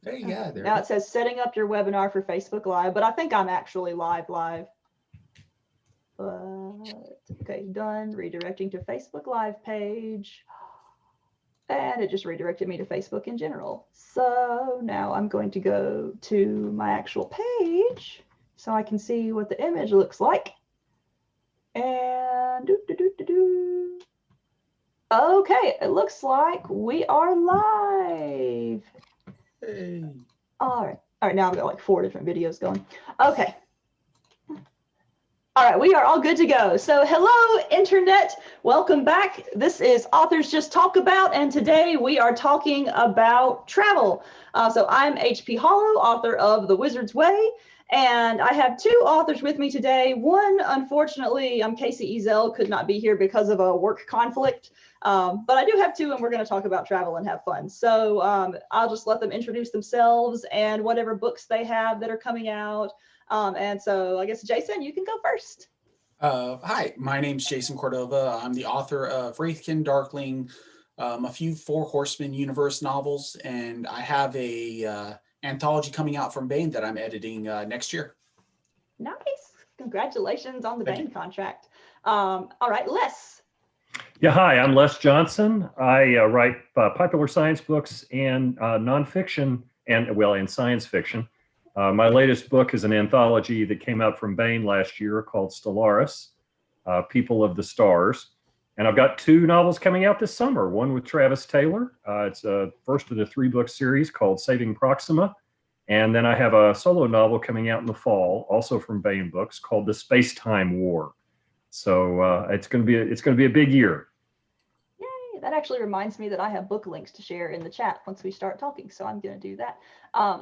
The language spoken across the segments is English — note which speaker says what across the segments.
Speaker 1: Hey, yeah,
Speaker 2: Okay.
Speaker 1: there
Speaker 2: Now
Speaker 1: it
Speaker 2: it
Speaker 1: is.
Speaker 2: says setting up your webinar for Facebook Live, but I think I'm actually live. Okay, done. Redirecting to Facebook Live page. And it just redirected me to Facebook in general. So now I'm going to go to my actual page so I can see what the image looks like. And okay, it looks like we are live.
Speaker 1: Hey.
Speaker 2: All right, now I've got like 4 different videos going. Okay. All right, we are all good to go. So hello, Internet. Welcome back. This is Authors Just Talk About, and today we are talking about travel. So I'm HP Holo, author of The Wizard's Way, and I have 2 authors with me today. One, unfortunately, Casey Ezel could not be here because of a work conflict, but I do have 2, and we're going to talk about travel and have fun. So I'll just let them introduce themselves and whatever books they have that are coming out. And so I guess, Jason, you can go first.
Speaker 1: Hi, my name's Jason Cordova. I'm the author of Wraithkin, Darkling, a few Four Horsemen universe novels, and I have a anthology coming out from Baen that I'm editing next year.
Speaker 2: Nice. Congratulations on the
Speaker 1: Thank you.
Speaker 2: Baen contract. All right, Les.
Speaker 3: Yeah, hi, I'm Les Johnson. I write popular science books and nonfiction and science fiction. My latest book is an anthology that came out from Baen last year called Stellaris, People of the Stars. And I've got 2 novels coming out this summer, one with Travis Taylor. It's a first of the 3-book series called Saving Proxima. And then I have a solo novel coming out in the fall, also from Baen Books, called The Space-Time War. So it's going to be a big year.
Speaker 2: Yay. That actually reminds me that I have book links to share in the chat once we start talking. So I'm going to do that.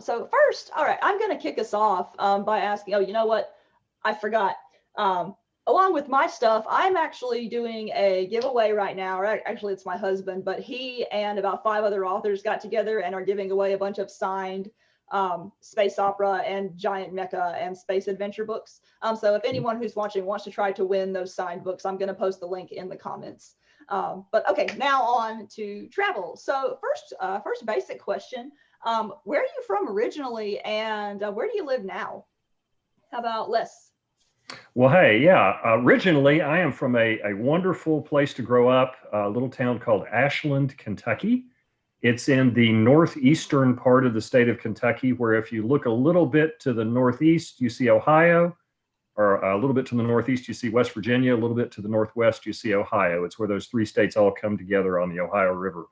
Speaker 2: So first, all right, I'm going to kick us off by asking, oh, you know what? I forgot. Along with my stuff, I'm actually doing a giveaway right now. Or actually, it's my husband, but he and about 5 other authors got together and are giving away a bunch of signed space opera and giant mecha and space adventure books. So if anyone who's watching wants to try to win those signed books, I'm going to post the link in the comments. But okay, now on to travel. So first basic question, where are you from originally, and where do you live now? How about Les?
Speaker 3: Well, hey, yeah, originally I am from a wonderful place to grow up, a little town called Ashland, Kentucky. It's in the northeastern part of the state of Kentucky, where if you look a little bit to the northeast, you see Ohio, or a little bit to the northeast, you see West Virginia, a little bit to the northwest, you see Ohio. It's where those 3 states all come together on the Ohio River.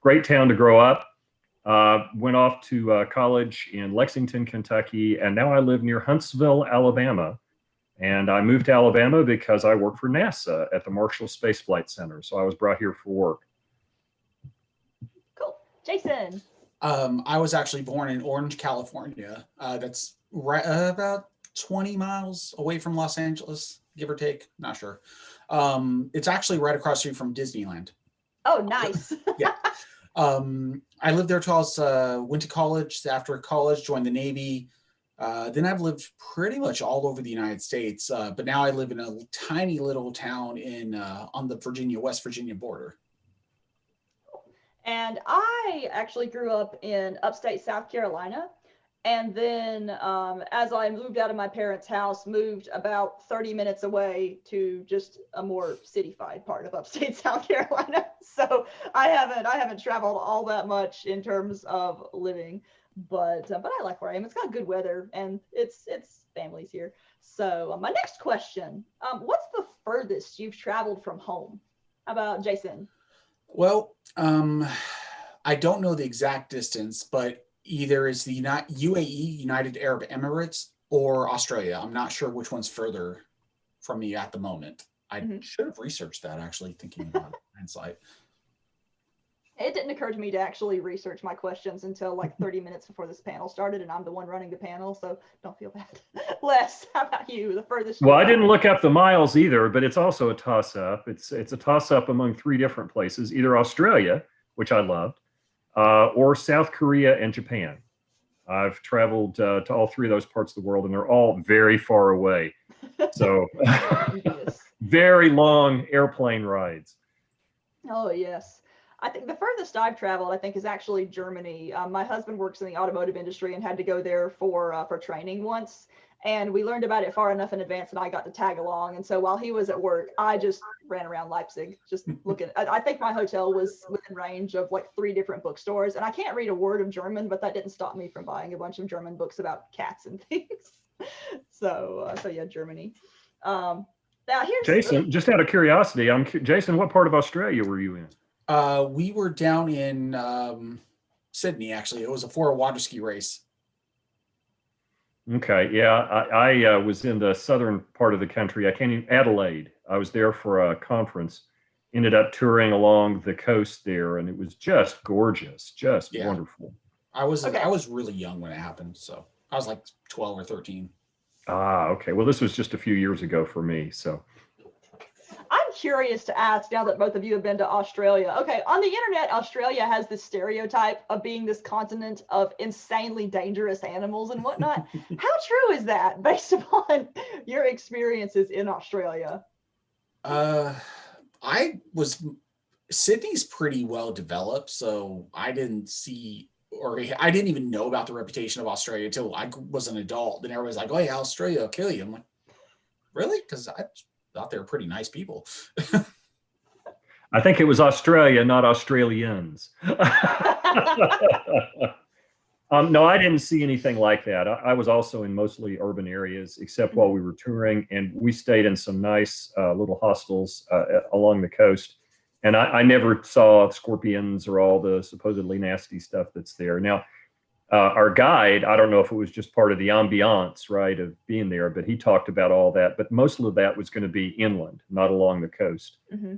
Speaker 3: Great town to grow up. Went off to college in Lexington, Kentucky, and now I live near Huntsville, Alabama. And I moved to Alabama because I work for NASA at the Marshall Space Flight Center. So I was brought here for work.
Speaker 2: Cool. Jason?
Speaker 1: I was actually born in Orange, California. That's right about 20 miles away from Los Angeles, give or take. Not sure. It's actually right across the street from Disneyland.
Speaker 2: Oh, nice.
Speaker 1: Yeah. I lived there till I was, went to college. After college, joined the Navy. Then I've lived pretty much all over the United States, but now I live in a tiny little town in on the West Virginia border.
Speaker 2: And I actually grew up in upstate South Carolina. And then as I moved out of my parents' house, moved about 30 minutes away to just a more cityfied part of upstate South Carolina. So I haven't traveled all that much in terms of living, but I like where I am. It's got good weather and it's families here. So my next question, what's the furthest you've traveled from home? How about Jason?
Speaker 1: Well, I don't know the exact distance, but either it's the UAE, United Arab Emirates, or Australia. I'm not sure which one's further from me at the moment. I should have researched that, actually, thinking about hindsight.
Speaker 2: It didn't occur to me to actually research my questions until like 30 minutes before this panel started, and I'm the one running the panel, so don't feel bad. Les, how about you? The furthest?
Speaker 3: Well, I didn't look up the miles either, but it's also a toss-up. It's a toss-up among 3 different places, either Australia, which I loved, or South Korea and Japan. I've traveled to all 3 of those parts of the world, and they're all very far away. So very long airplane rides.
Speaker 2: Oh, yes. I think the furthest I've traveled, I think, is actually Germany. My husband works in the automotive industry and had to go there for training once. And we learned about it far enough in advance that I got to tag along. And so while he was at work, I just ran around Leipzig, just looking. I think my hotel was within range of like 3 different bookstores. And I can't read a word of German, but that didn't stop me from buying a bunch of German books about cats and things. So yeah, Germany. Now here's
Speaker 3: Jason, just out of curiosity, Jason, what part of Australia were you in?
Speaker 1: We were down in Sydney, actually. It was a 4 water ski race.
Speaker 3: Okay, yeah, I was in the southern part of the country. I can't even, Adelaide. I was there for a conference. Ended up touring along the coast there, and it was just gorgeous, just wonderful.
Speaker 1: I was really young when it happened, so I was like 12 or 13.
Speaker 3: Ah, okay. Well, this was just a few years ago for me, so.
Speaker 2: I'm curious to ask, now that both of you have been to Australia. Okay, on the internet, Australia has this stereotype of being this continent of insanely dangerous animals and whatnot. How true is that based upon your experiences in Australia?
Speaker 1: Sydney's pretty well developed, so I didn't even know about the reputation of Australia until I was an adult. Then everybody's like, "Oh yeah, Australia will kill you." I'm like, "Really?" Because I thought they were pretty nice people.
Speaker 3: I think it was Australia, not Australians. No, I didn't see anything like that. I was also in mostly urban areas, except while we were touring, and we stayed in some nice little hostels along the coast. And I never saw scorpions or all the supposedly nasty stuff that's there. Now, our guide, I don't know if it was just part of the ambiance, right, of being there, but he talked about all that. But most of that was going to be inland, not along the coast.
Speaker 2: Mm-hmm.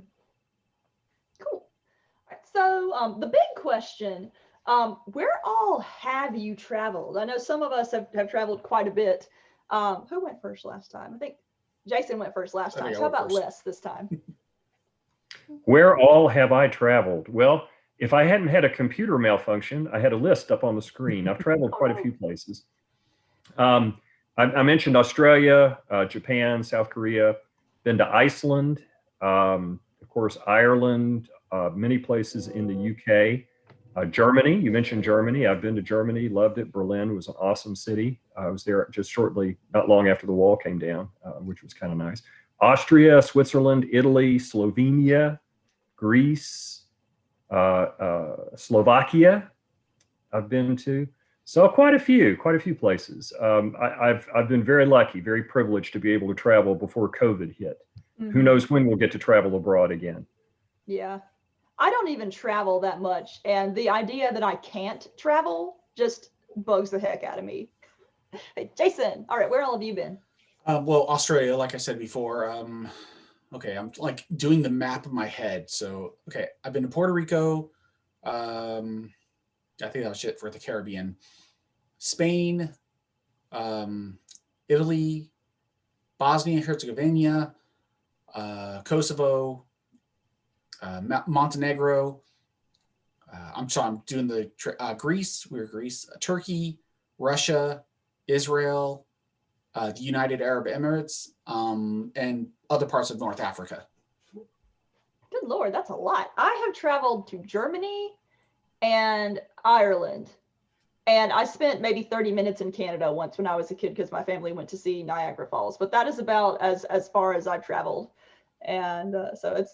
Speaker 2: Cool. All right, so the big question, where all have you traveled? I know some of us have traveled quite a bit. Who went first last time? I think Jason went first last time. So how about Les this time?
Speaker 3: Where all have I traveled? Well, if I hadn't had a computer malfunction, I had a list up on the screen. I've traveled quite a few places. I mentioned Australia, Japan, South Korea, been to Iceland, of course, Ireland, many places in the UK, Germany. You mentioned Germany. I've been to Germany, loved it. Berlin was an awesome city. I was there just shortly, not long after the wall came down, which was kind of nice. Austria, Switzerland, Italy, Slovenia, Greece, Slovakia I've been to. So quite a few places. I've been very lucky, very privileged to be able to travel before COVID hit. Mm-hmm. Who knows when we'll get to travel abroad again.
Speaker 2: Yeah. I don't even travel that much. And the idea that I can't travel just bugs the heck out of me. Hey, Jason, all right, where all have you been?
Speaker 1: Well, Australia, like I said before, okay, I'm like doing the map in my head. So, okay, I've been to Puerto Rico. I think that was it for the Caribbean. Spain, Italy, Bosnia and Herzegovina, Kosovo, Montenegro. I'm doing the Greece. We were Greece, Turkey, Russia, Israel, the United Arab Emirates, and other parts of North Africa.
Speaker 2: Good Lord, that's a lot. I have traveled to Germany and Ireland. And I spent maybe 30 minutes in Canada once when I was a kid because my family went to see Niagara Falls. But that is about as far as I've traveled. And so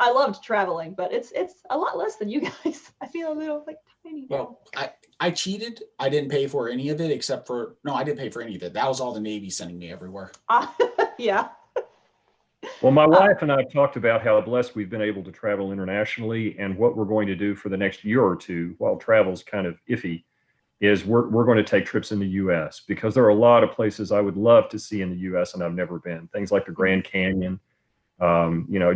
Speaker 2: I loved traveling, but it's a lot less than you guys. I feel a little like tiny.
Speaker 1: Well, I cheated. I didn't pay for any of it I didn't pay for any of it. That was all the Navy sending me everywhere.
Speaker 2: Yeah.
Speaker 3: Well, my wife and I have talked about how blessed we've been able to travel internationally, and what we're going to do for the next year or two, while travel's kind of iffy, is we're going to take trips in the U.S. because there are a lot of places I would love to see in the U.S. and I've never been. Things like the Grand Canyon,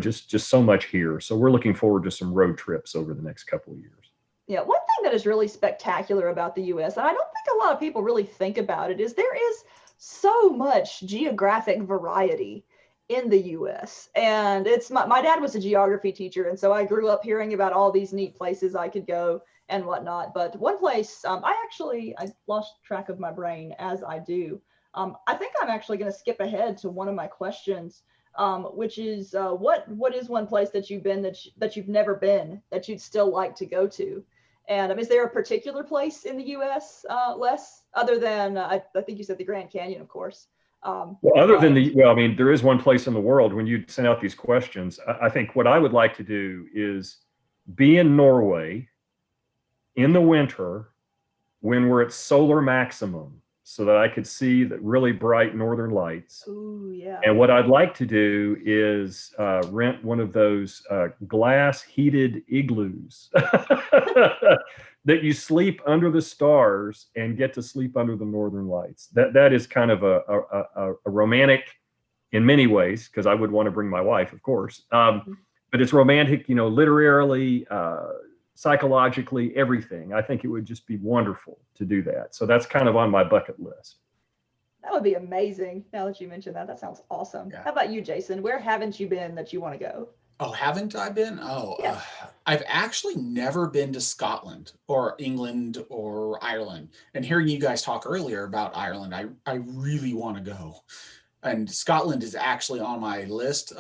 Speaker 3: just so much here. So we're looking forward to some road trips over the next couple of years.
Speaker 2: Yeah, one thing that is really spectacular about the U.S., and I don't think a lot of people really think about it, is there is so much geographic variety in the U.S. And it's my dad was a geography teacher, and so I grew up hearing about all these neat places I could go and whatnot. But one place, I lost track of my brain as I do. I think I'm actually going to skip ahead to one of my questions. which is what is one place that you've been that you've never been that you'd still like to go to? And is there a particular place in the U.S., Les, other than I think you said the Grand Canyon, of course?
Speaker 3: Well, other than
Speaker 2: But
Speaker 3: well, I mean, there is one place in the world when you send out these questions. I think what I would like to do is be in Norway in the winter when we're at solar maximum so that I could see the really bright northern lights.
Speaker 2: ooh, yeah.
Speaker 3: And what I'd like to do is rent one of those glass heated igloos that you sleep under the stars and get to sleep under the northern lights. That is kind of a romantic in many ways, because I would want to bring my wife, of course. But it's romantic, you know, literarily, psychologically, everything. I think it would just be wonderful to do that. So that's kind of on my bucket list.
Speaker 2: That would be amazing. Now that you mentioned that, that sounds awesome.
Speaker 1: Yeah.
Speaker 2: How about you, Jason? Where haven't you been that you want to go?
Speaker 1: Oh, haven't I been? Oh,
Speaker 2: Yeah.
Speaker 1: I've actually never been to Scotland or England or Ireland. And hearing you guys talk earlier about Ireland, I really want to go. And Scotland is actually on my list.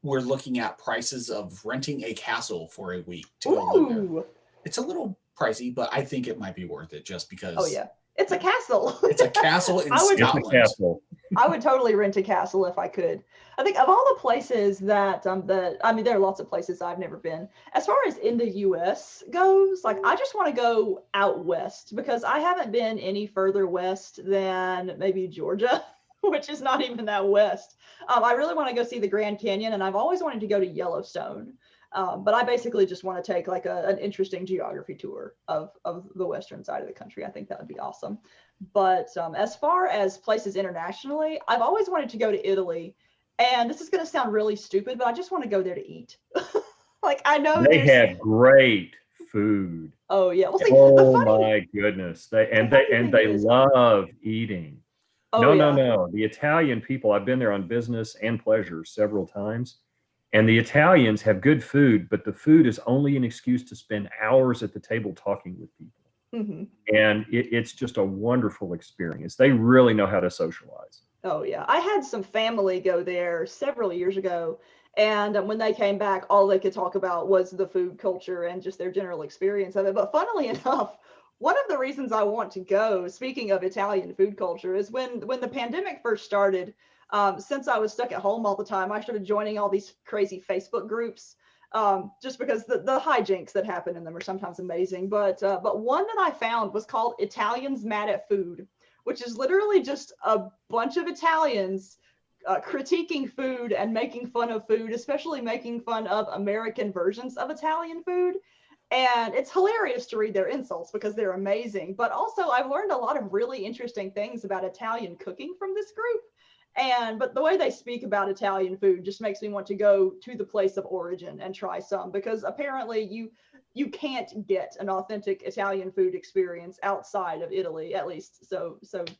Speaker 1: We're looking at prices of renting a castle for a week to go live there.
Speaker 2: Ooh.
Speaker 1: It's a little pricey, but I think it might be worth it just because
Speaker 2: Oh yeah. It's a castle.
Speaker 1: it's a castle in
Speaker 2: I would-
Speaker 3: It's a
Speaker 1: Scotland.
Speaker 3: castle.
Speaker 2: I would totally rent a castle if I could. I think of all the places that I mean, there are lots of places I've never been. As far as in the US goes, like I just want to go out west because I haven't been any further west than maybe Georgia, which is not even that west. I really want to go see the Grand Canyon, and I've always wanted to go to Yellowstone. But I basically just want to take like an interesting geography tour of the western side of the country. I think that would be awesome. But as far as places internationally, I've always wanted to go to Italy. And this is going to sound really stupid, but I just want to go there to eat. Like I know
Speaker 3: They
Speaker 2: there's
Speaker 3: have great food.
Speaker 2: oh yeah. Well, see, the
Speaker 3: Oh
Speaker 2: funny
Speaker 3: my goodness. They
Speaker 2: thing is,
Speaker 3: love eating.
Speaker 2: oh yeah.
Speaker 3: No. The Italian people, I've been there on business and pleasure several times. And the Italians have good food, but the food is only an excuse to spend hours at the table talking with people.
Speaker 2: Mhm.
Speaker 3: And it's just a wonderful experience. They really know how to socialize.
Speaker 2: Oh yeah, I had some family go there several years ago, and when they came back, all they could talk about was the food culture and just their general experience of it. But funnily enough, one of the reasons I want to go, speaking of Italian food culture, is when the pandemic first started. Since I was stuck at home all the time, I started joining all these crazy Facebook groups. Just because the hijinks that happen in them are sometimes amazing. But one that I found was called Italians Mad at Food, which is literally just a bunch of Italians critiquing food and making fun of food, especially making fun of American versions of Italian food. And it's hilarious to read their insults because they're amazing. But also, I've learned a lot of really interesting things about Italian cooking from this group. But the way they speak about Italian food just makes me want to go to the place of origin and try some, because apparently you can't get an authentic Italian food experience outside of Italy, at least so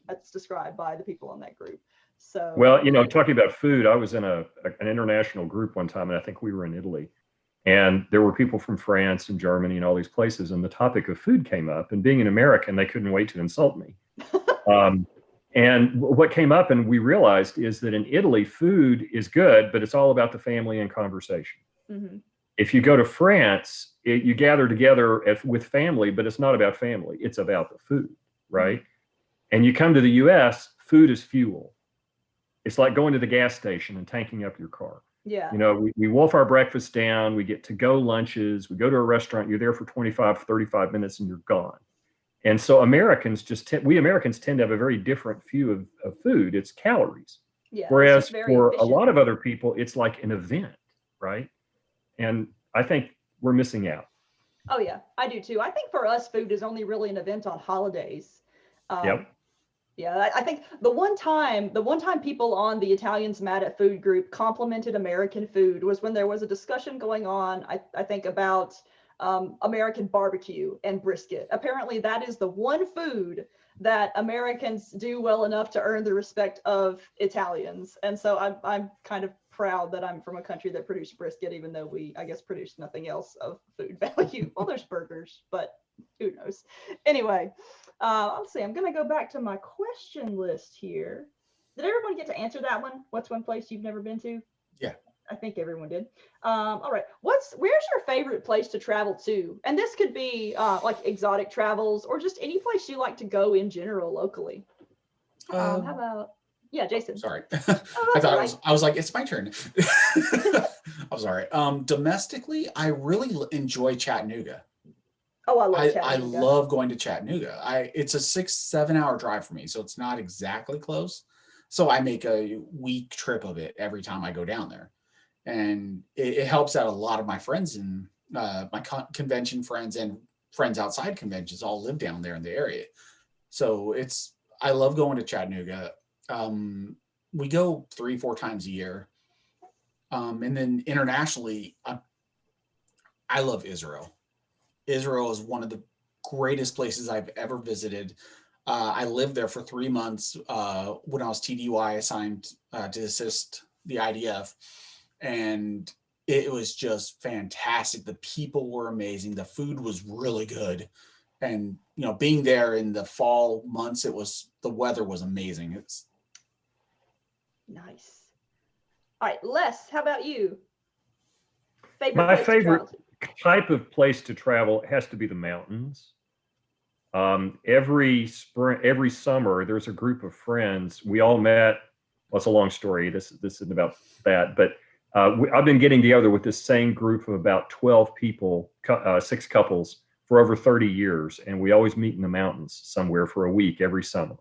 Speaker 2: that's described by the people in that group. So
Speaker 3: Well, talking about food, I was in an international group one time, and I think we were in Italy. And there were people from France and Germany and all these places, and the topic of food came up. And being an American, they couldn't wait to insult me. And what came up, and we realized, is that in Italy, food is good, but it's all about the family and conversation.
Speaker 2: Mm-hmm.
Speaker 3: If you go to France, you gather together with family, but it's not about family. It's about the food, right? Mm-hmm. And you come to the US, food is fuel. It's like going to the gas station and tanking up your car.
Speaker 2: Yeah.
Speaker 3: We wolf our breakfast down, we get to-go lunches, we go to a restaurant, you're there for 25, 35 minutes and you're gone. And so we Americans tend to have a very different view of food. It's calories.
Speaker 2: Yeah.
Speaker 3: Whereas for
Speaker 2: efficient.
Speaker 3: a lot of other people, it's like an event, right? And I think we're missing out.
Speaker 2: Oh yeah, I do too. I think for us, food is only really an event on holidays.
Speaker 3: Yep.
Speaker 2: Yeah, I think the one time people on the Italians Mad at Food group complimented American food was when there was a discussion going on, I think, about American barbecue and brisket. Apparently, that is the one food that Americans do well enough to earn the respect of Italians. And so I'm kind of proud that I'm from a country that produced brisket, even though we, I guess, produced nothing else of food value. Well, there's burgers, but who knows? Anyway, let's see. I'm going to go back to my question list here. Did everyone get to answer that one? What's one place you've never been to?
Speaker 1: Yeah.
Speaker 2: I think everyone did. All right. Where's your favorite place to travel to? And this could be like exotic travels or just any place you like to go in general locally. How about, yeah, Jason?
Speaker 1: Sorry.
Speaker 2: Oh,
Speaker 1: I
Speaker 2: that's all
Speaker 1: thought
Speaker 2: right.
Speaker 1: I was like, it's my turn. I'm sorry. Domestically, I really enjoy Chattanooga.
Speaker 2: Oh, I love
Speaker 1: I
Speaker 2: Chattanooga.
Speaker 1: love going to Chattanooga. It's a 6-7 hour drive for me, so it's not exactly close. So I make a week trip of it every time I go down there, and it helps out a lot of my friends and my convention friends and friends outside conventions all live down there in the area. So I love going to Chattanooga. We go 3-4 times a year, and then internationally, I love Israel. Israel is one of the greatest places I've ever visited. I lived there for 3 months when I was TDY assigned to assist the IDF, and it was just fantastic. The people were amazing. The food was really good, and being there in the fall months, the weather was amazing. It's
Speaker 2: Nice. All right, Les, how about you? Favorite
Speaker 3: My
Speaker 2: place to
Speaker 3: favorite
Speaker 2: travel to?
Speaker 3: type of place to travel has to be the mountains. Every spring, every summer, there's a group of friends. We all met. Well, it's a long story. This isn't about that, but I've been getting together with this same group of about 12 people, 6 couples, for over 30 years, and we always meet in the mountains somewhere for a week every summer.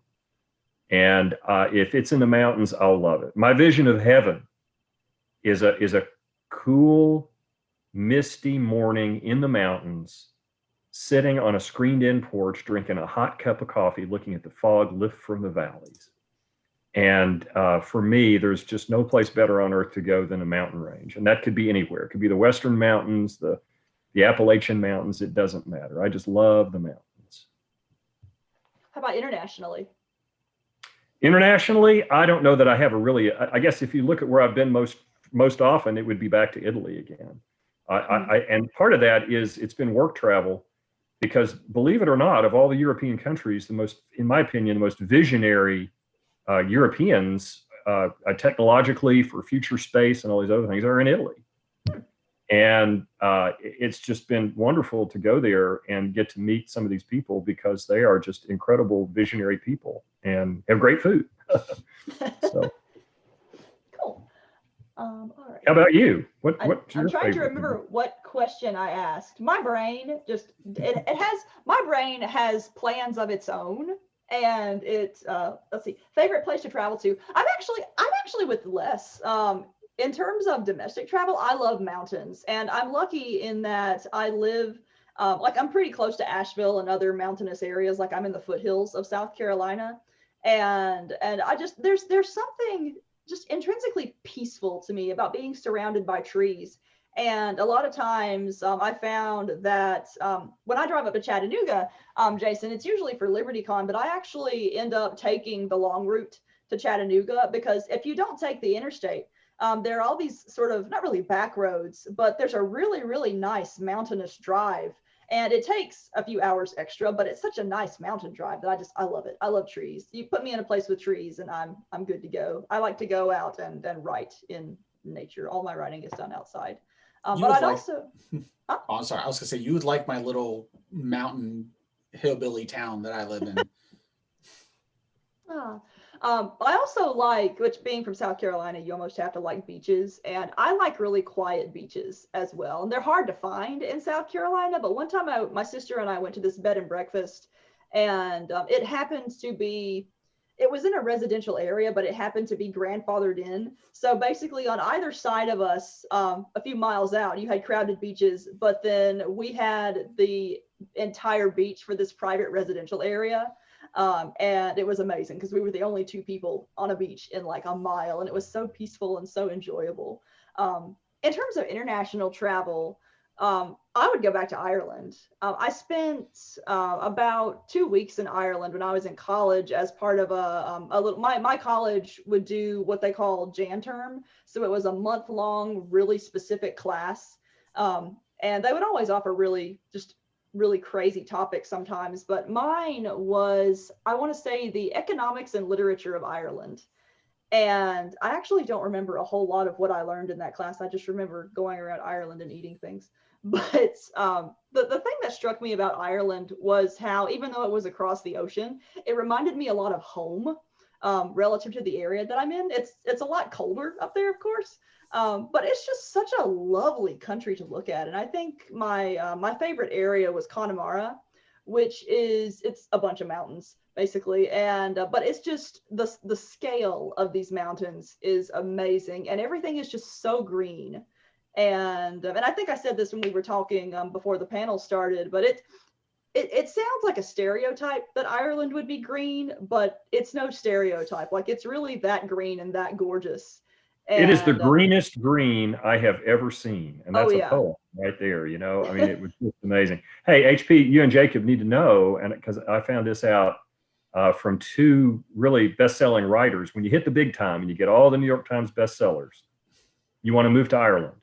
Speaker 3: And if it's in the mountains, I'll love it. My vision of heaven is a cool, misty morning in the mountains, sitting on a screened-in porch, drinking a hot cup of coffee, looking at the fog lift from the valleys. And for me, there's just no place better on earth to go than a mountain range. And that could be anywhere. It could be the Western Mountains, the Appalachian Mountains. It doesn't matter. I just love the mountains.
Speaker 2: How about internationally?
Speaker 3: Internationally, I don't know that I have I guess if you look at where I've been most often, it would be back to Italy again. And part of that is it's been work travel, because believe it or not, of all the European countries, in my opinion, the most visionary Europeans technologically for future space and all these other things are in Italy. And it's just been wonderful to go there and get to meet some of these people, because they are just incredible visionary people and have great food. So.
Speaker 2: Cool. All right.
Speaker 3: How about you?
Speaker 2: I'm trying to remember what question I asked. My brain my brain has plans of its own, and it's let's see, favorite place to travel to. I'm actually with Les. In terms of domestic travel, I love mountains, and I'm lucky in that I live like I'm pretty close to Asheville and other mountainous areas. Like I'm in the foothills of South Carolina, and I just there's something just intrinsically peaceful to me about being surrounded by trees. And a lot of times I found that when I drive up to Chattanooga, Jason, it's usually for LibertyCon, but I actually end up taking the long route to Chattanooga, because if you don't take the interstate, there are all these sort of, not really back roads, but there's a really, really nice mountainous drive. And it takes a few hours extra, but it's such a nice mountain drive that I love it. I love trees. You put me in a place with trees and I'm good to go. I like to go out and write in nature. All my writing is done outside. But I'd also...
Speaker 1: Oh, I'm sorry. I was gonna say, you would like my little mountain hillbilly town that I live in.
Speaker 2: I also like, which being from South Carolina, you almost have to like beaches. And I like really quiet beaches as well. And they're hard to find in South Carolina. But one time my sister and I went to this bed and breakfast, and it happens to be, it was in a residential area, but it happened to be grandfathered in. So basically on either side of us, a few miles out, you had crowded beaches, but then we had the entire beach for this private residential area. And it was amazing because we were the only 2 people on a beach in like a mile, and it was so peaceful and so enjoyable. In terms of international travel, I would go back to Ireland. I spent about 2 weeks in Ireland when I was in college as part of a little, my college would do what they call Jan term. So it was a month-long, really specific class. And they would always offer really crazy topics sometimes, but mine was, I want to say, the economics and literature of Ireland. And I actually don't remember a whole lot of what I learned in that class. I just remember going around Ireland and eating things. But the thing that struck me about Ireland was how, even though it was across the ocean, it reminded me a lot of home relative to the area that I'm in. It's a lot colder up there, of course, but it's just such a lovely country to look at. And I think my favorite area was Connemara, which it's a bunch of mountains basically, and but it's just the scale of these mountains is amazing, and everything is just so green. And I think I said this when we were talking before the panel started, but it sounds like a stereotype that Ireland would be green, but it's no stereotype. Like, it's really that green and that gorgeous.
Speaker 3: It is the
Speaker 2: And
Speaker 3: greenest green I have ever seen, and
Speaker 2: oh
Speaker 3: that's a
Speaker 2: yeah,
Speaker 3: poem right there. You know, I mean, it was just amazing. Hey, HP, you and Jacob need to know, and because I found this out from two really best-selling writers. When you hit the big time and you get all the New York Times bestsellers, you want to move to Ireland.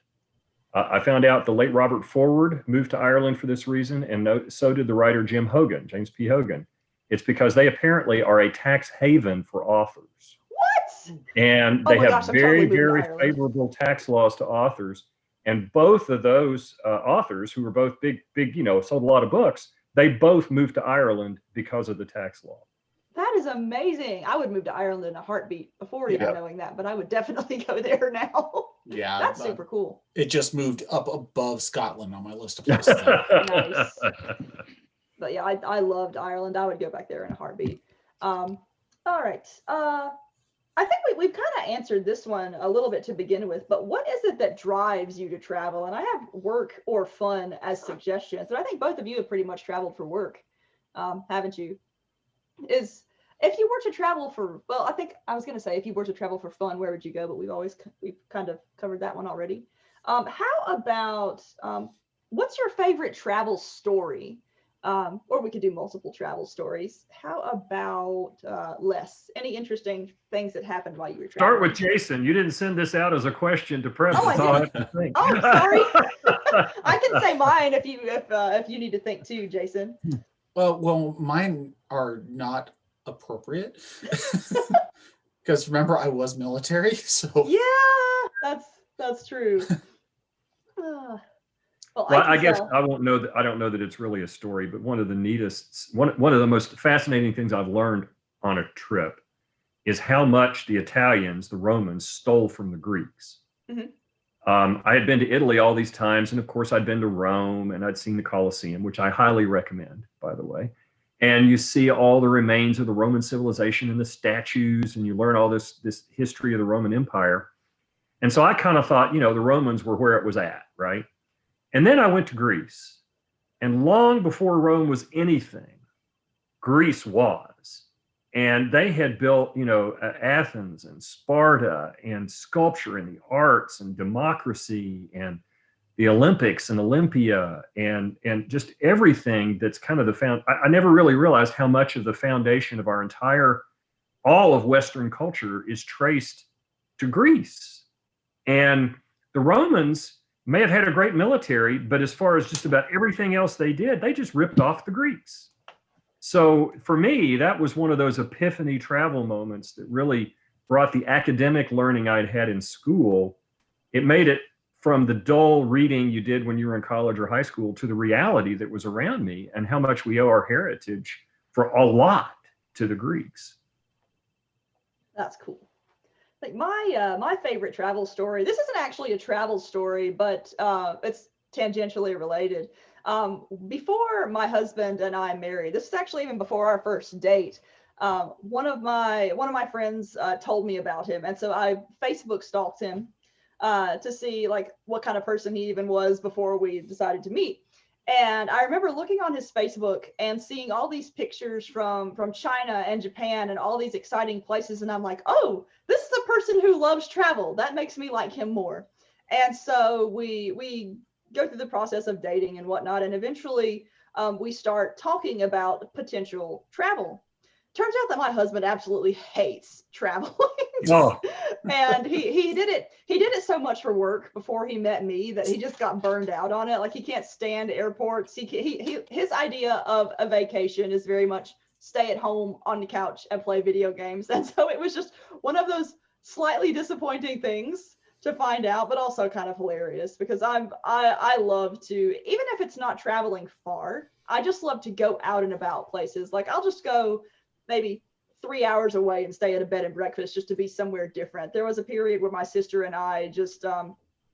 Speaker 3: I found out the late Robert Forward moved to Ireland for this reason, and so did the writer James P. Hogan. It's because they apparently are a tax haven for authors.
Speaker 2: what?
Speaker 3: And
Speaker 2: Oh
Speaker 3: they
Speaker 2: my
Speaker 3: have
Speaker 2: gosh, I'm
Speaker 3: very,
Speaker 2: totally moving to
Speaker 3: very
Speaker 2: Ireland.
Speaker 3: favorable tax laws to authors. And both of those authors, who were both big, sold a lot of books, they both moved to Ireland because of the tax law.
Speaker 2: That is amazing. I would move to Ireland in a heartbeat before even knowing that, but I would definitely go there now.
Speaker 1: Yeah,
Speaker 2: That's super cool.
Speaker 1: It just moved up above Scotland on my list of places.
Speaker 2: Nice. But yeah, I loved Ireland. I would go back there in a heartbeat. All right. I think we've kind of answered this one a little bit to begin with, but what is it that drives you to travel? And I have work or fun as suggestions. And I think both of you have pretty much traveled for work, haven't you? If you were to travel for, well, I think I was going to say, if you were to travel for fun, where would you go? But we've kind of covered that one already. How about, what's your favorite travel story? Or we could do multiple travel stories. How about Les? Any interesting things that happened while you were traveling?
Speaker 3: Start with Jason. You didn't send this out as a question to press.
Speaker 2: Oh,
Speaker 3: That's all I have to think.
Speaker 2: Oh, sorry. I can say mine if you need to think too, Jason.
Speaker 1: Well, mine are not appropriate because remember I was military, so
Speaker 2: yeah, that's true.
Speaker 3: Well, I guess I don't know that it's really a story, but one of the neatest, one of the most fascinating things I've learned on a trip is how much the Italians, the Romans, stole from the Greeks. Mm-hmm. I had been to Italy all these times, and of course I'd been to Rome, and I'd seen the Colosseum, which I highly recommend, by the way. And you see all the remains of the Roman civilization and the statues, and you learn all this history of the Roman Empire. And so I kind of thought, the Romans were where it was at, right? And then I went to Greece, and long before Rome was anything, Greece was. And they had built, Athens and Sparta and sculpture and the arts and democracy and the Olympics and Olympia and just everything that's kind of I never really realized how much of the foundation of all of Western culture is traced to Greece. And the Romans may have had a great military, but as far as just about everything else they did, they just ripped off the Greeks. So for me, that was one of those epiphany travel moments that really brought the academic learning I'd had in school. It made it from the dull reading you did when you were in college or high school to the reality that was around me and how much we owe our heritage for a lot to the Greeks.
Speaker 2: That's cool. Like my favorite travel story, this isn't actually a travel story, but it's tangentially related. Before my husband and I married, this is actually even before our first date, one of my friends told me about him, and so I Facebook stalked him to see like what kind of person he even was before we decided to meet. And I remember looking on his Facebook and seeing all these pictures from China and Japan and all these exciting places. And I'm like, oh, this is a person who loves travel. That makes me like him more. And so we go through the process of dating and whatnot. And eventually we start talking about potential travel. Turns out that my husband absolutely hates traveling.
Speaker 3: Oh.
Speaker 2: And he did it so much for work before he met me that he just got burned out on it. Like, he can't stand airports. His idea of a vacation is very much stay at home on the couch and play video games. And so it was just one of those slightly disappointing things to find out, but also kind of hilarious because I love to, even if it's not traveling far, I just love to go out and about places. Like I'll just go maybe 3 hours away and stay at a bed and breakfast just to be somewhere different. There was a period where my sister and I just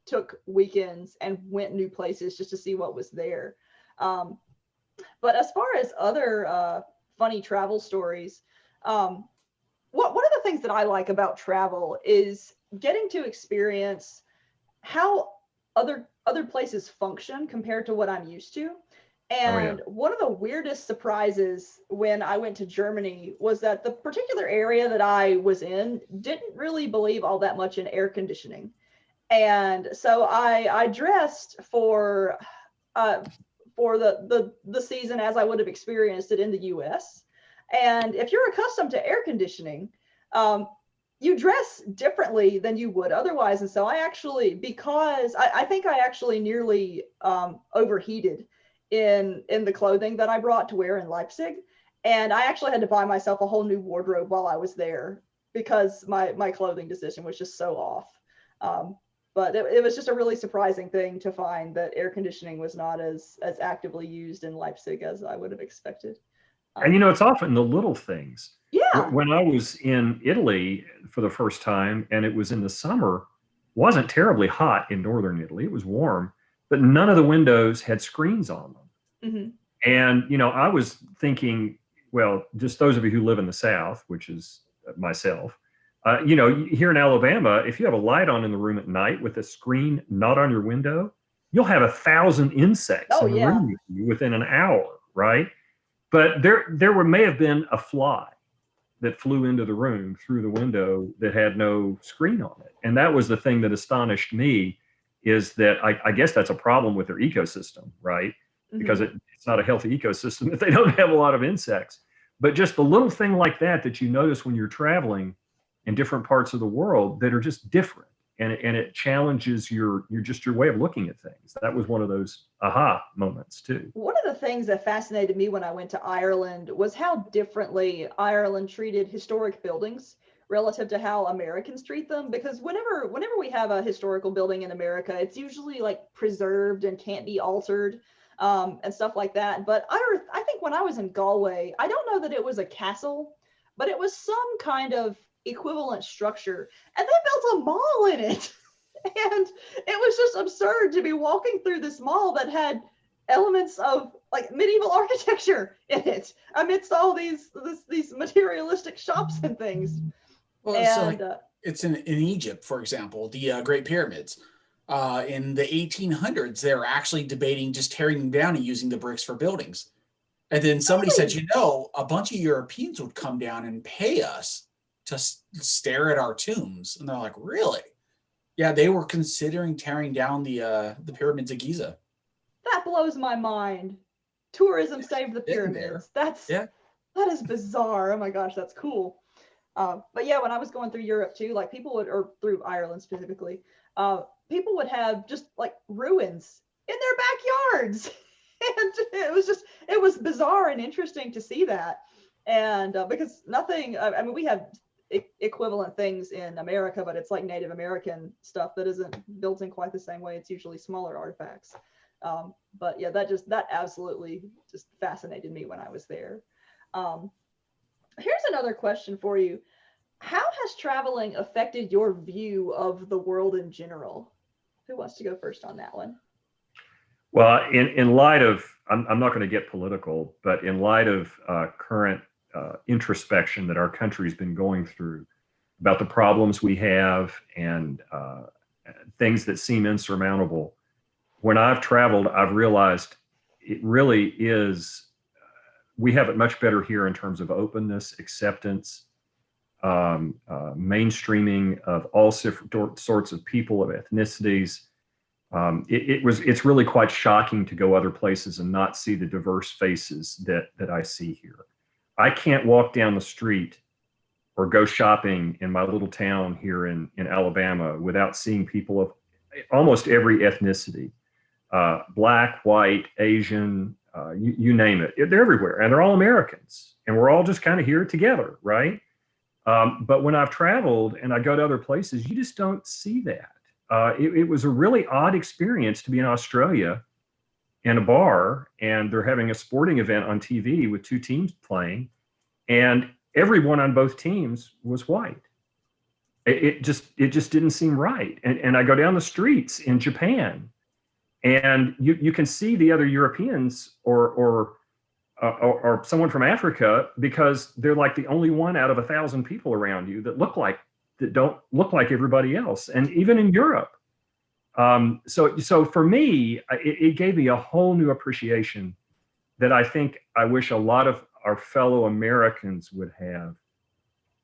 Speaker 2: took weekends and went new places just to see what was there. But as far as other funny travel stories, one of the things that I like about travel is getting to experience how other places function compared to what I'm used to. And one of the weirdest surprises when I went to Germany was that the particular area that I was in didn't really believe all that much in air conditioning. And so I dressed for the season as I would have experienced it in the US. And if you're accustomed to air conditioning, you dress differently than you would otherwise. And so I actually, because I think I actually nearly overheated in the clothing that I brought to wear in Leipzig. And I actually had to buy myself a whole new wardrobe while I was there because my clothing decision was just so off. But it was just a really surprising thing to find that air conditioning was not as actively used in Leipzig as I would have expected.
Speaker 3: And it's often the little things.
Speaker 2: Yeah.
Speaker 3: When I was in Italy for the first time, and it was in the summer, wasn't terribly hot in northern Italy. It was warm, but none of the windows had screens on them.
Speaker 2: Mm-hmm.
Speaker 3: And I was thinking, well, just those of you who live in the South, which is myself, here in Alabama, if you have a light on in the room at night with a screen not on your window, you'll have 1,000 insects in the room with you within an hour, right? But there may have been a fly that flew into the room through the window that had no screen on it. And that was the thing that astonished me, is that I guess that's a problem with their ecosystem, right? Mm-hmm. Because it's not a healthy ecosystem if they don't have a lot of insects. But just the little thing like that you notice when you're traveling in different parts of the world that are just different. And it challenges your way of looking at things. That was one of those aha moments too.
Speaker 2: One of the things that fascinated me when I went to Ireland was how differently Ireland treated historic buildings relative to how Americans treat them. Because whenever we have a historical building in America, it's usually like preserved and can't be altered and stuff like that. But I think when I was in Galway, I don't know that it was a castle, but it was some kind of equivalent structure, and they built a mall in it. And it was just absurd to be walking through this mall that had elements of like medieval architecture in it amidst all these materialistic shops and things.
Speaker 1: Well, and, so it's in Egypt, for example, the Great Pyramids. In the 1800s, they were actually debating just tearing them down and using the bricks for buildings. And then somebody said, a bunch of Europeans would come down and pay us to stare at our tombs. And they're like, really? Yeah, they were considering tearing down the pyramids of Giza.
Speaker 2: That blows my mind. Tourism saved the pyramids. That is bizarre. Oh my gosh, that's cool. But yeah, when I was going through Europe too, like people would, or through Ireland specifically, people would have just like ruins in their backyards. And it was bizarre and interesting to see that. And because we have equivalent things in America, but it's like Native American stuff that isn't built in quite the same way. It's usually smaller artifacts. But yeah, that absolutely just fascinated me when I was there. Here's another question for you. How has traveling affected your view of the world in general? Who wants to go first on that one?
Speaker 3: Well, in light of, I'm not going to get political, but in light of current introspection that our country's been going through about the problems we have and things that seem insurmountable, when I've traveled, I've realized it really is, we have it much better here in terms of openness, acceptance, mainstreaming of all sorts of people, of ethnicities. It's really quite shocking to go other places and not see the diverse faces that I see here. I can't walk down the street or go shopping in my little town here in Alabama without seeing people of almost every ethnicity, Black, white, Asian, you name it. They're everywhere, and they're all Americans, and we're all just kind of here together, right? But when I've traveled and I go to other places, you just don't see that. It was a really odd experience to be in Australia in a bar and they're having a sporting event on TV with two teams playing, and everyone on both teams was white. It just didn't seem right. And I go down the streets in Japan, and you can see the other Europeans or someone from Africa, because they're like the only one out of 1,000 people around you that don't look like everybody else. And even in Europe. So for me, it gave me a whole new appreciation that I think I wish a lot of our fellow Americans would have,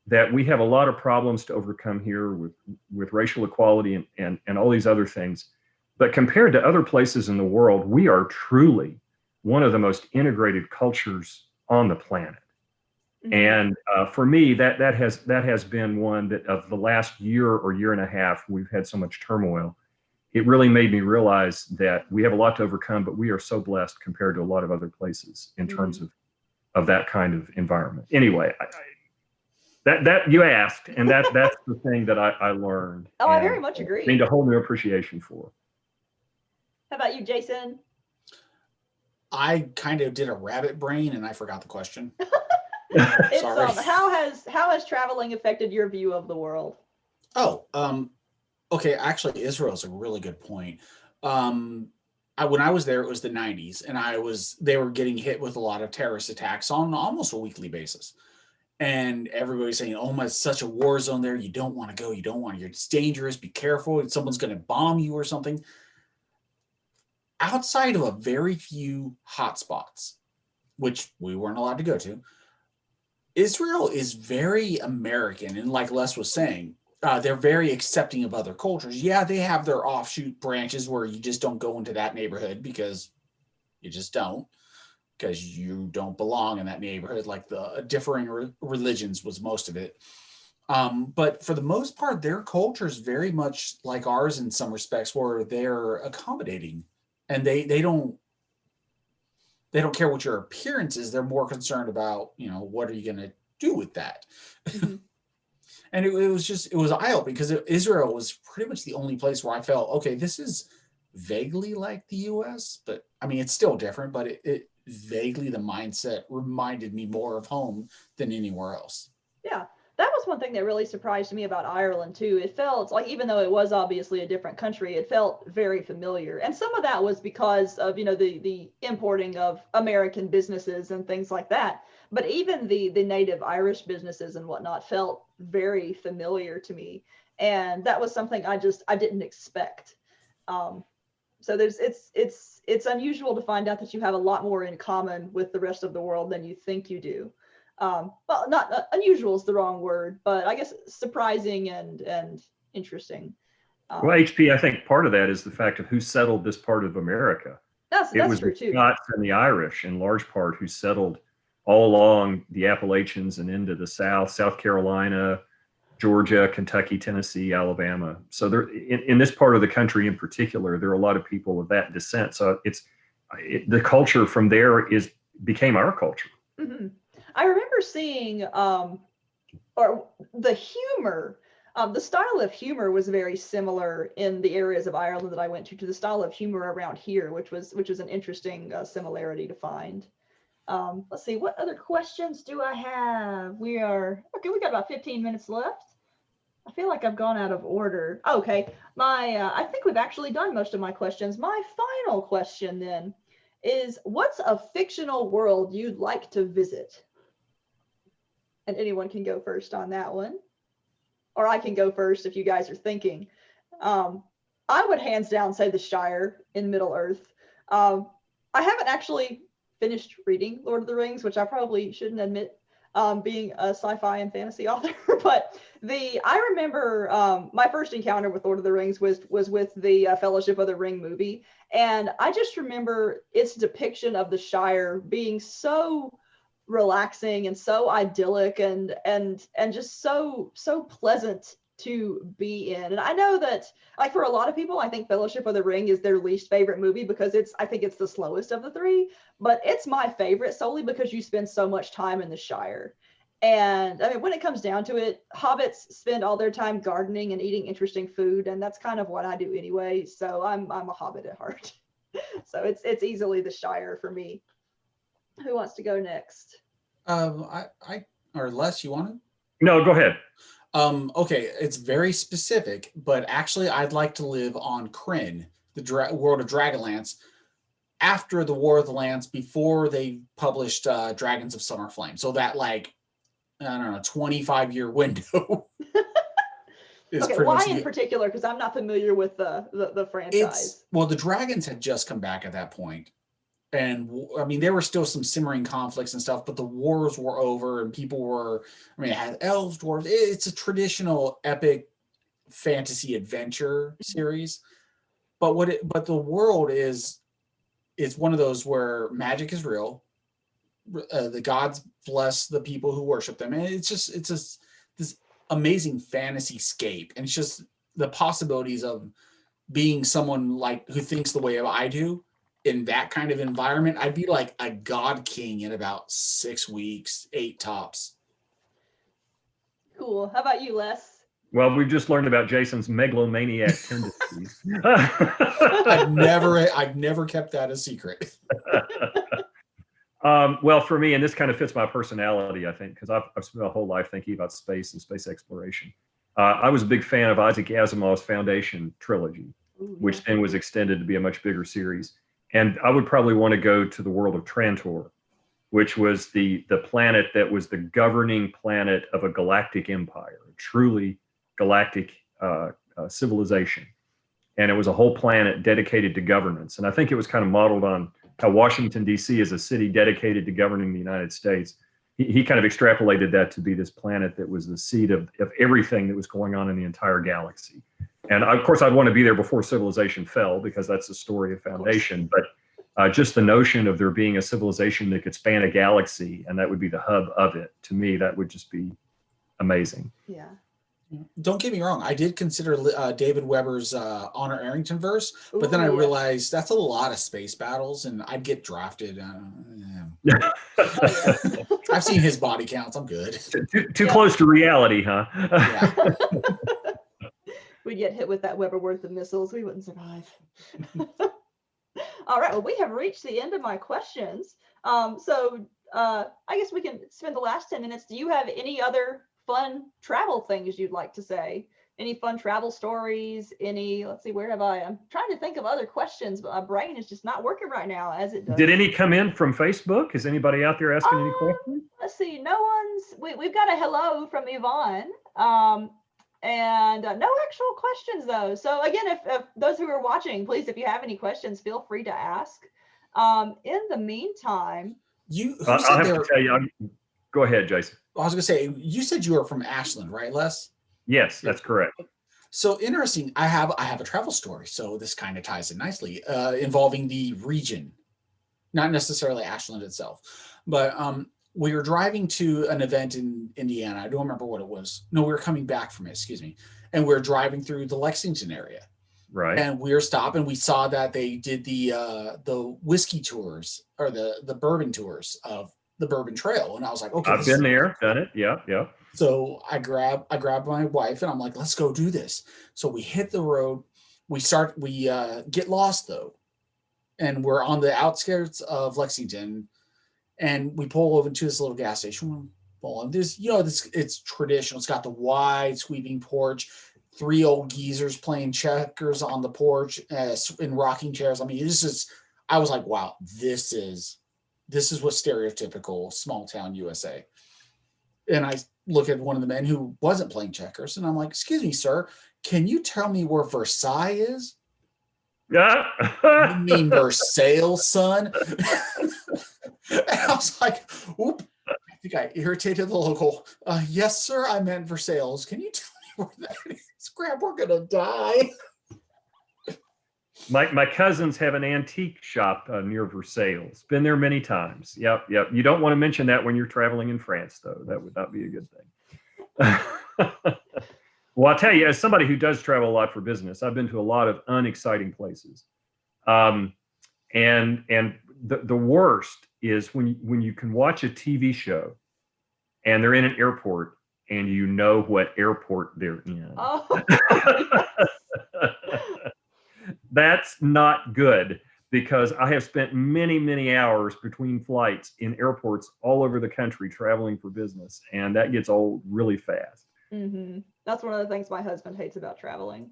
Speaker 3: that we have a lot of problems to overcome here with racial equality and all these other things. But compared to other places in the world, we are truly one of the most integrated cultures on the planet. Mm-hmm. And for me, that has been one that of the last year or year and a half, we've had so much turmoil. It really made me realize that we have a lot to overcome, but we are so blessed compared to a lot of other places in terms of that kind of environment. Anyway, that you asked, and that's the thing that I learned.
Speaker 2: Oh, I very much agree.
Speaker 3: Gained a whole new appreciation for.
Speaker 2: How about you, Jason?
Speaker 1: I kind of did a rabbit brain and I forgot the question.
Speaker 2: It's how has traveling affected your view of the world?
Speaker 1: Oh, okay. Actually, Israel is a really good point. When I was there, it was the 90s, and they were getting hit with a lot of terrorist attacks on almost a weekly basis. And everybody's saying, "Oh my, it's such a war zone there. You don't want to go. You don't want to. It's dangerous. Be careful. Someone's going to bomb you or something." Outside of a very few hotspots, which we weren't allowed to go to, Israel is very American. And like Les was saying, they're very accepting of other cultures. Yeah, they have their offshoot branches where you just don't go into that neighborhood because you just don't, because you don't belong in that neighborhood. Like the differing religions was most of it. But for the most part, their culture is very much like ours in some respects, where they're accommodating. And they don't care what your appearance is. They're more concerned about, what are you going to do with that? Mm-hmm. And it was eye-opening, because Israel was pretty much the only place where I felt, okay, this is vaguely like the US, but I mean, it's still different, but it vaguely, the mindset reminded me more of home than anywhere else.
Speaker 2: Yeah. That was one thing that really surprised me about Ireland too. It felt like, even though it was obviously a different country, it felt very familiar. And some of that was because of, the importing of American businesses and things like that. But even the native Irish businesses and whatnot felt very familiar to me. And that was something I didn't expect. So it's unusual to find out that you have a lot more in common with the rest of the world than you think you do. Well, not unusual is the wrong word, but I guess surprising and interesting.
Speaker 3: Well, HP, I think part of that is the fact of who settled this part of America.
Speaker 2: That's true too.
Speaker 3: The Scots and the Irish, in large part, who settled all along the Appalachians and into the South Carolina, Georgia, Kentucky, Tennessee, Alabama. So there, in this part of the country in particular, there are a lot of people of that descent. So the culture from there became our culture.
Speaker 2: Mm-hmm. I remember seeing, or the humor, the style of humor was very similar in the areas of Ireland that I went to the style of humor around here, which was an interesting similarity to find. Let's see, what other questions do I have? We got about 15 minutes left. I feel like I've gone out of order. Okay, I think we've actually done most of my questions. My final question then is, what's a fictional world you'd like to visit? And anyone can go first on that one, or I can go first if you guys are thinking. I would hands down say the Shire in Middle Earth. I haven't actually finished reading Lord of the Rings, which I probably shouldn't admit, being a sci-fi and fantasy author, but I remember my first encounter with Lord of the Rings was with the Fellowship of the Ring movie, and I just remember its depiction of the Shire being so relaxing and so idyllic and just so pleasant to be in. And I know that, like, for a lot of people, I think Fellowship of the Ring is their least favorite movie because I think it's the slowest of the three, but it's my favorite solely because you spend so much time in the Shire. And I mean, when it comes down to it, hobbits spend all their time gardening and eating interesting food, and that's kind of what I do anyway. So I'm a hobbit at heart. So it's easily the Shire for me. Who wants to go next?
Speaker 1: I or Les, you want to?
Speaker 3: No, go ahead.
Speaker 1: Okay, it's very specific, but actually, I'd like to live on Krynn, the world of Dragonlance, after the War of the Lance, before they published Dragons of Summer Flame. So that, like, I don't know, 25-year window.
Speaker 2: Okay, why in particular? Because I'm not familiar with the franchise.
Speaker 1: Well, the dragons had just come back at that point. And I mean, there were still some simmering conflicts and stuff, but the wars were over and people were, I mean, it had elves, dwarves. It's a traditional epic fantasy adventure series. But the world is one of those where magic is real. The gods bless the people who worship them. And it's just this amazing fantasy scape. And it's just the possibilities of being someone like who thinks the way I do. In that kind of environment, I'd be like a god king in about 6 weeks, 8 tops.
Speaker 2: Cool. How about you, Les?
Speaker 3: Well, we've just learned about Jason's megalomaniac tendencies.
Speaker 1: I've never kept that a secret.
Speaker 3: Well, for me, and this kind of fits my personality, I think, because I've spent my whole life thinking about space and space exploration. I was a big fan of Isaac Asimov's Foundation trilogy, which then was extended to be a much bigger series. And I would probably want to go to the world of Trantor, which was the planet that was the governing planet of a galactic empire, a truly galactic civilization. And it was a whole planet dedicated to governance. And I think it was kind of modeled on how Washington, D.C. is a city dedicated to governing the United States. He kind of extrapolated that to be this planet that was the seat of everything that was going on in the entire galaxy. And of course, I'd want to be there before civilization fell, because that's the story of Foundation. But just the notion of there being a civilization that could span a galaxy and that would be the hub of it, to me, that would just be amazing.
Speaker 2: Yeah.
Speaker 1: Don't get me wrong. I did consider David Weber's Honor Arrington verse, but then I realized that's a lot of space battles and I'd get drafted. I've seen his body counts. I'm good.
Speaker 3: Too close to reality, huh?
Speaker 1: Yeah.
Speaker 2: We'd get hit with that Weber worth of missiles. We wouldn't survive. All right. Well, we have reached the end of my questions. So I guess we can spend the last 10 minutes. Do you have any other fun travel things you'd like to say? Any fun travel stories? Let's see, where have I'm trying to think of other questions, but my brain is just not working right now as it does.
Speaker 3: Did any come in from Facebook? Is anybody out there asking any questions?
Speaker 2: Let's see, we've got a hello from Yvonne. And no actual questions though. So again, if those who are watching, please, if you have any questions, feel free to ask. In the meantime,
Speaker 3: I'll have to tell you. Go ahead, Jason.
Speaker 1: I was going to say, you said you were from Ashland, right, Les?
Speaker 3: Yes, that's correct.
Speaker 1: So interesting. I have a travel story. So this kind of ties in nicely, involving the region, not necessarily Ashland itself, but we were driving to an event in Indiana. I don't remember what it was. No, we were coming back from it, excuse me. And we were driving through the Lexington area.
Speaker 3: Right.
Speaker 1: And we were stopping. We saw that they did the whiskey tours or the bourbon tours of the Bourbon Trail. And I was like, okay.
Speaker 3: I've been there, done it. Yeah, yeah.
Speaker 1: So I grabbed my wife and I'm like, let's go do this. So we hit the road. We get lost though. And we're on the outskirts of Lexington. And we pull over to this little gas station. It's traditional. It's got the wide sweeping porch, 3 old geezers playing checkers on the porch in rocking chairs. I mean, I was like, wow, this is what stereotypical small town USA. And I look at one of the men who wasn't playing checkers and I'm like, excuse me, sir, can you tell me where Versailles is?
Speaker 3: Yeah.
Speaker 1: You mean Versailles, son? And I was like, oop, I think I irritated the local. Yes, sir, I meant Versailles. Can you tell me where that is? Crap, we're going to die.
Speaker 3: My cousins have an antique shop near Versailles. Been there many times. Yep. You don't want to mention that when you're traveling in France, though. That would not be a good thing. Well, I'll tell you, as somebody who does travel a lot for business, I've been to a lot of unexciting places. And the worst is when you can watch a TV show and they're in an airport, and you know what airport they're in.
Speaker 2: Oh,
Speaker 3: That's not good, because I have spent many, many hours between flights in airports all over the country traveling for business, and that gets old really fast.
Speaker 2: That's one of the things my husband hates about traveling.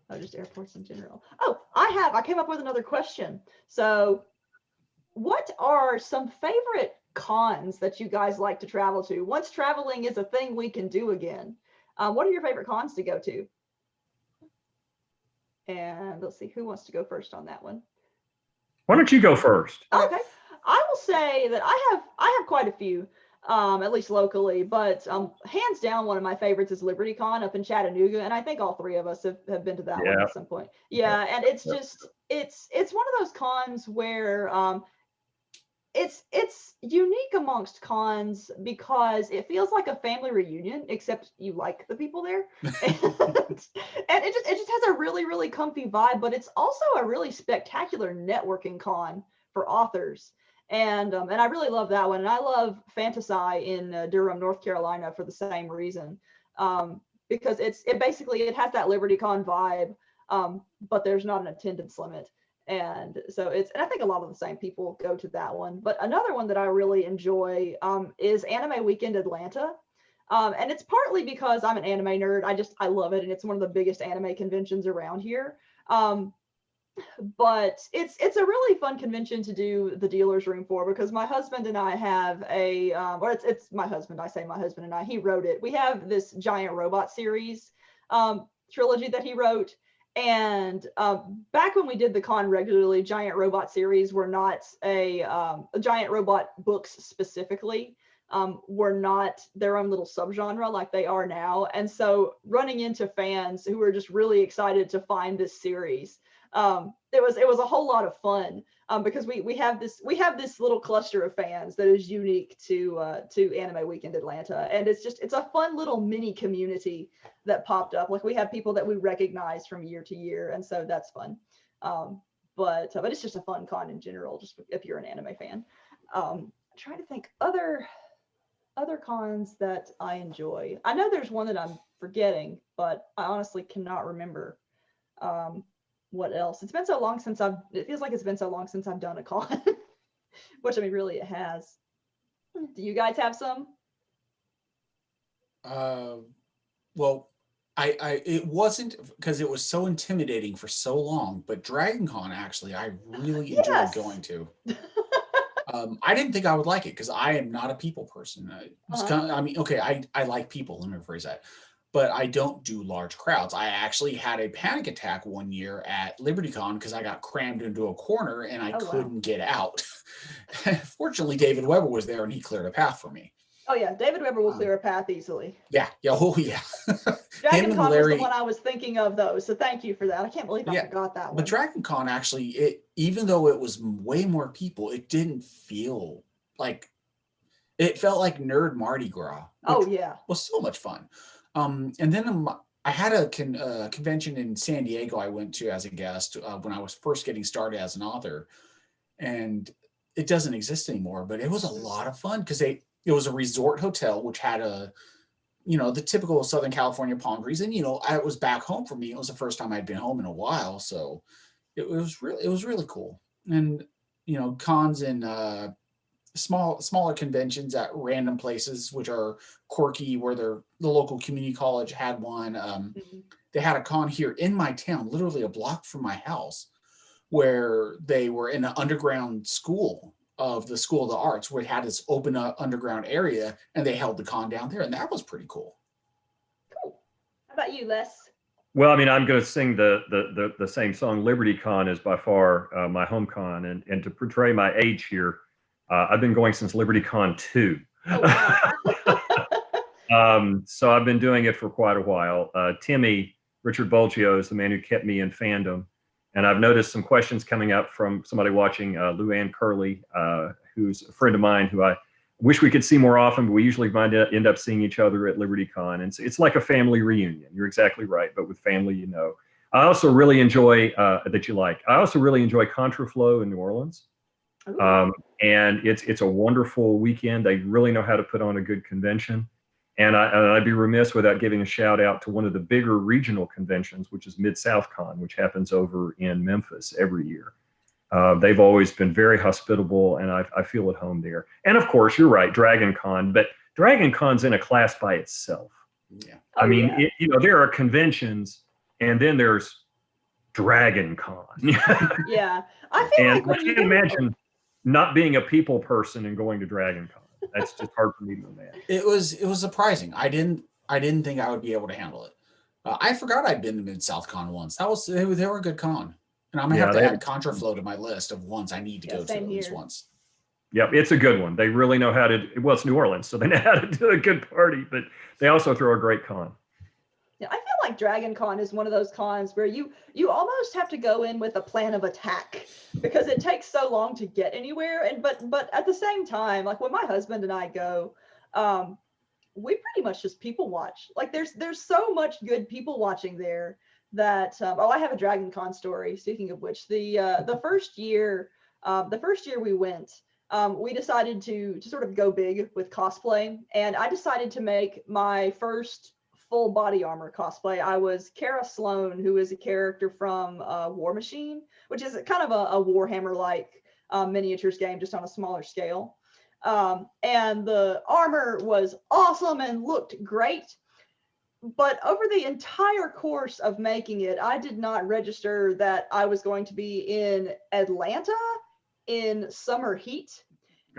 Speaker 2: Oh, just airports in general. Oh, I came up with another question. So, what are some favorite cons that you guys like to travel to? Once traveling is a thing we can do again, what are your favorite cons to go to? And let's see, who wants to go first on that one?
Speaker 3: Why don't you go first?
Speaker 2: Okay, I will say that I have quite a few, at least locally, but hands down, one of my favorites is LibertyCon up in Chattanooga, and I think all three of us have been to that one at some point. Yeah, and it's just it's one of those cons where it's unique amongst cons because it feels like a family reunion, except you like the people there, and it just has a really comfy vibe. But it's also a really spectacular networking con for authors, and I really love that one. And I love Fantasy in Durham, North Carolina, for the same reason, because it basically has that LibertyCon vibe, but there's not an attendance limit. And so and I think a lot of the same people go to that one. But another one that I really enjoy is Anime Weekend Atlanta. And it's partly because I'm an anime nerd. I love it. And it's one of the biggest anime conventions around here. But it's a really fun convention to do the dealer's room for, because my husband and I have it's my husband. I say my husband and I, he wrote it. We have this giant robot series trilogy that he wrote. And back when we did the con regularly, giant robot series were not giant robot books specifically were not their own little subgenre like they are now. And so running into fans who were just really excited to find this series, it was a whole lot of fun, because we have this little cluster of fans that is unique to Anime Weekend Atlanta, and it's a fun little mini community that popped up. Like, we have people that we recognize from year to year, and so that's fun. But it's just a fun con in general, just if you're an anime fan. I'm trying to think other cons that I enjoy. I know there's one that I'm forgetting, but I honestly cannot remember. What else? It feels like it's been so long since I've done a con, which, I mean, really it has. Do you guys have some?
Speaker 1: Well, it wasn't because it was so intimidating for so long, but Dragon Con, actually, I really enjoyed going to. I didn't think I would like it because I am not a people person. I mean, okay, I like people, let me rephrase that, but I don't do large crowds. I actually had a panic attack one year at LibertyCon because I got crammed into a corner and I couldn't get out. Fortunately, David Weber was there and he cleared a path for me.
Speaker 2: Oh yeah, David Weber will clear a path easily.
Speaker 1: Yeah, oh yeah.
Speaker 2: Dragon Con was the one I was thinking of, though, so thank you for that. I can't believe I forgot that one.
Speaker 1: But Dragon Con, actually, even though it was way more people, it didn't feel like, it felt like Nerd Mardi Gras.
Speaker 2: Oh yeah,
Speaker 1: was so much fun. And then I had a convention in San Diego I went to as a guest when I was first getting started as an author, and it doesn't exist anymore. But it was a lot of fun because it was a resort hotel which had the typical Southern California palm trees, and it was back home for me. It was the first time I'd been home in a while, so it was really cool. And cons in smaller conventions at random places which are quirky, where the local community college had one. They had a con here in my town, literally a block from my house, where they were in an underground school of the School of the Arts, where it had this open underground area, and they held the con down there, and that was pretty cool.
Speaker 2: Cool. How about you, Les?
Speaker 3: Well, I mean, I'm going to sing the same song. LibertyCon is by far my home con, and to portray my age here, I've been going since LibertyCon 2.
Speaker 2: Oh, wow.
Speaker 3: So I've been doing it for quite a while. Timmy, Richard Bolgio, is the man who kept me in fandom. And I've noticed some questions coming up from somebody watching, Luann Curley, who's a friend of mine who I wish we could see more often, but we usually end up seeing each other at LibertyCon. And it's like a family reunion. You're exactly right, but with family, I also really enjoy, I also really enjoy Contraflow in New Orleans.
Speaker 2: Ooh.
Speaker 3: And it's a wonderful weekend. They really know how to put on a good convention. And I'd be remiss without giving a shout out to one of the bigger regional conventions, which is Mid-South Con, which happens over in Memphis every year. They've always been very hospitable, and I feel at home there. And of course, you're right, Dragon Con, but Dragon Con's in a class by itself.
Speaker 1: Yeah.
Speaker 3: I mean,
Speaker 2: Yeah.
Speaker 3: there are conventions, and then there's Dragon Con.
Speaker 2: Yeah. I feel
Speaker 3: And
Speaker 2: like
Speaker 3: I
Speaker 2: when you
Speaker 3: can't
Speaker 2: go,
Speaker 3: imagine not being a people person and going to Dragon Con. That's just hard for me to imagine.
Speaker 1: It was surprising. I didn't think I would be able to handle it. I forgot I'd been to Mid South Con once. They were a good con, and I'm gonna
Speaker 3: Yeah,
Speaker 1: have to
Speaker 3: they
Speaker 1: add
Speaker 3: have-
Speaker 1: Contraflow to my list of ones I need to
Speaker 2: Yeah,
Speaker 1: go to
Speaker 2: same
Speaker 1: at least
Speaker 2: here.
Speaker 1: once.
Speaker 3: Yep, it's a good one. They really know how to. Well, it's New Orleans, so they know how to do a good party, but they also throw a great con.
Speaker 2: yeah, I feel like Dragon Con is one of those cons where you almost have to go in with a plan of attack because it takes so long to get anywhere. And but at the same time, like when my husband and I go, we pretty much just people watch. Like there's so much good people watching there that oh, I have a Dragon Con story. Speaking of which, the first year we went, we decided to sort of go big with cosplay, and I decided to make my first full body armor cosplay. I was Kara Sloan, who is a character from War Machine, which is kind of a Warhammer like miniatures game, just on a smaller scale. And the armor was awesome and looked great. But over the entire course of making it, I did not register that I was going to be in Atlanta in summer heat.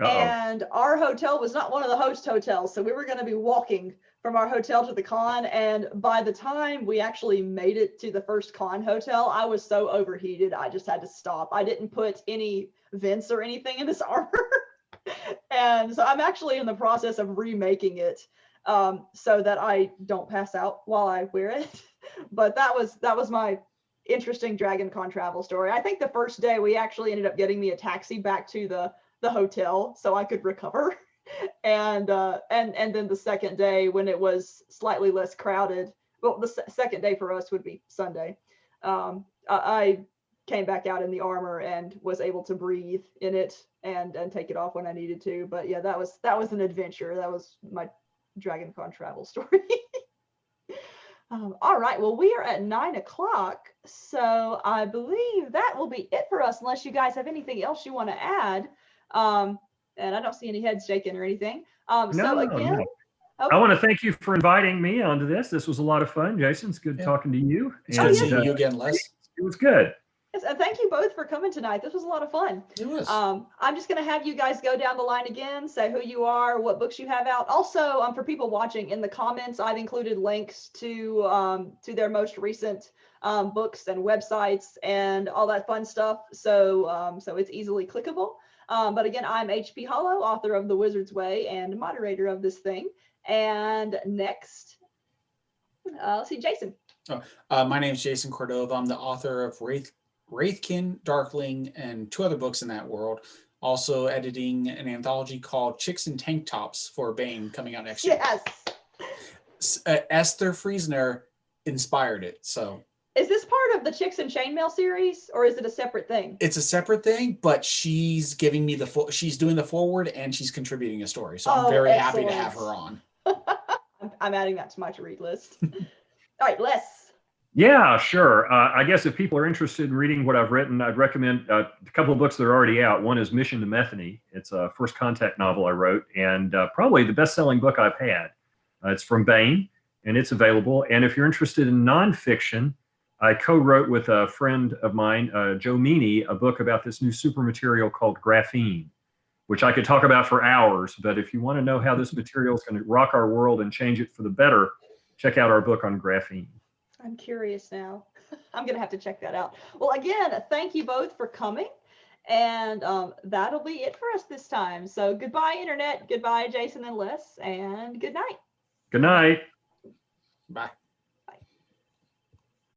Speaker 3: Uh-oh.
Speaker 2: And our hotel was not one of the host hotels. So we were going to be walking from our hotel to the con. And by the time we actually made it to the first con hotel, I was so overheated, I just had to stop. I didn't put any vents or anything in this armor. And so I'm actually in the process of remaking it so that I don't pass out while I wear it. But that was my interesting Dragon Con travel story. I think the first day we actually ended up getting me a taxi back to the hotel so I could recover. And then the second day when it was slightly less crowded, well, the second day for us would be Sunday. I came back out in the armor and was able to breathe in it and take it off when I needed to. But yeah, that was an adventure. That was my Dragon Con travel story. All right, well, we are at 9 o'clock, so I believe that will be it for us, unless you guys have anything else you want to add. And I don't see any heads shaking or anything. So again,
Speaker 3: No.
Speaker 2: Oh.
Speaker 3: I want to thank you for inviting me onto this. This was a lot of fun. Jason, it's good
Speaker 1: Yeah.
Speaker 3: talking to you.
Speaker 1: It's good seeing you again, Les.
Speaker 3: It was good.
Speaker 2: Yes, and thank you both for coming tonight. This was a lot of fun.
Speaker 1: It was.
Speaker 2: I'm just going to have you guys go down the line again, say who you are, what books you have out. Also, for people watching, in the comments, I've included links to their most recent books and websites and all that fun stuff. So it's easily clickable. But again, I'm HP Holo, author of The Wizard's Way and moderator of this thing. And next, let's see, Jason.
Speaker 1: My name is Jason Cordova. I'm the author of Wraithkin, Darkling, and 2 other books in that world. Also editing an anthology called Chicks in Tank Tops for Bane coming out next year.
Speaker 2: Yes.
Speaker 1: Esther Friesner inspired it. So
Speaker 2: is this part of the Chicks in Chainmail series, or is it a separate thing?
Speaker 1: It's a separate thing, but she's giving me she's doing the forward and she's contributing a story. So I'm very happy to have her on.
Speaker 2: I'm adding that to my to read list. All right, Les.
Speaker 3: Yeah, sure. I guess if people are interested in reading what I've written, I'd recommend a couple of books that are already out. One is Mission to Methane. It's a first contact novel I wrote, and probably the best-selling book I've had. It's from Baen, and it's available. And if you're interested in nonfiction, I co-wrote with a friend of mine, Joe Meany, a book about this new super material called graphene, which I could talk about for hours. But if you want to know how this material is going to rock our world and change it for the better, check out our book on graphene.
Speaker 2: I'm curious now. I'm going to have to check that out. Well, again, thank you both for coming. And that'll be it for us this time. So goodbye, Internet. Goodbye, Jason and Les. And good night.
Speaker 3: Good night.
Speaker 1: Bye.